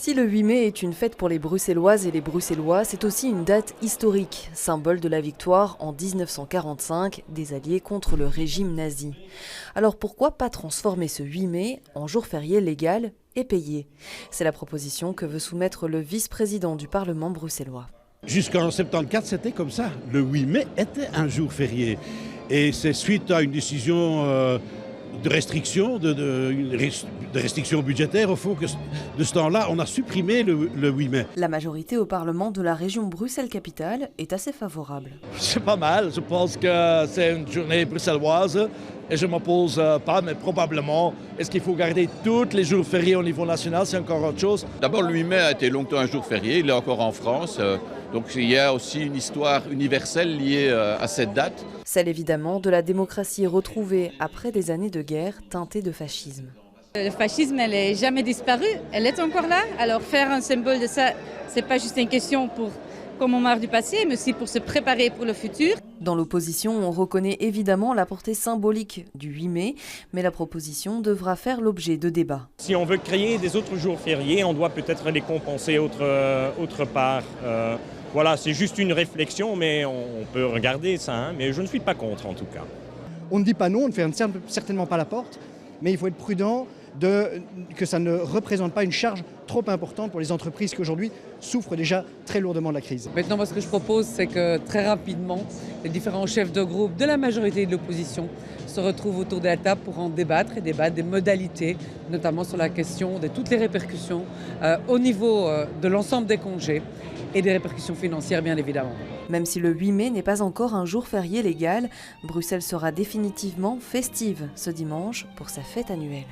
Si le 8 mai est une fête pour les Bruxelloises et les Bruxellois, c'est aussi une date historique, symbole de la victoire en 1945 des Alliés contre le régime nazi. Alors pourquoi pas transformer ce 8 mai en jour férié légal et payé? C'est la proposition que veut soumettre le vice-président du Parlement bruxellois. Jusqu'en 1974, c'était comme ça. Le 8 mai était un jour férié. Et c'est suite à une décision de restriction, de restriction budgétaire, au fond, que de ce temps-là, on a supprimé le 8 mai. La majorité au Parlement de la région Bruxelles-Capitale est assez favorable. C'est pas mal, je pense que c'est une journée bruxelloise et je ne m'oppose pas, mais probablement, est-ce qu'il faut garder tous les jours fériés au niveau national, c'est encore autre chose. D'abord, le 8 mai a été longtemps un jour férié, il est encore en France, donc il y a aussi une histoire universelle liée à cette date. Celle évidemment de la démocratie retrouvée après des années de guerre teintées de fascisme. Le fascisme, elle n'est jamais disparue, elle est encore là. Alors faire un symbole de ça, c'est pas juste une question pour commémorer du passé, mais aussi pour se préparer pour le futur. Dans l'opposition, on reconnaît évidemment la portée symbolique du 8 mai, mais la proposition devra faire l'objet de débats. Si on veut créer des autres jours fériés, on doit peut-être les compenser autre part. Voilà, c'est juste une réflexion, mais on peut regarder ça, hein, mais je ne suis pas contre en tout cas. On ne dit pas non, on ne ferme certainement pas la porte, mais il faut être prudent que ça ne représente pas une charge trop importante pour les entreprises qui aujourd'hui souffrent déjà très lourdement de la crise. Maintenant, moi, ce que je propose, c'est que très rapidement, les différents chefs de groupe de la majorité et de l'opposition se retrouvent autour de la table pour en débattre et débattre des modalités, notamment sur la question de toutes les répercussions au niveau de l'ensemble des congés et des répercussions financières, bien évidemment. Même si le 8 mai n'est pas encore un jour férié légal, Bruxelles sera définitivement festive ce dimanche pour sa fête annuelle.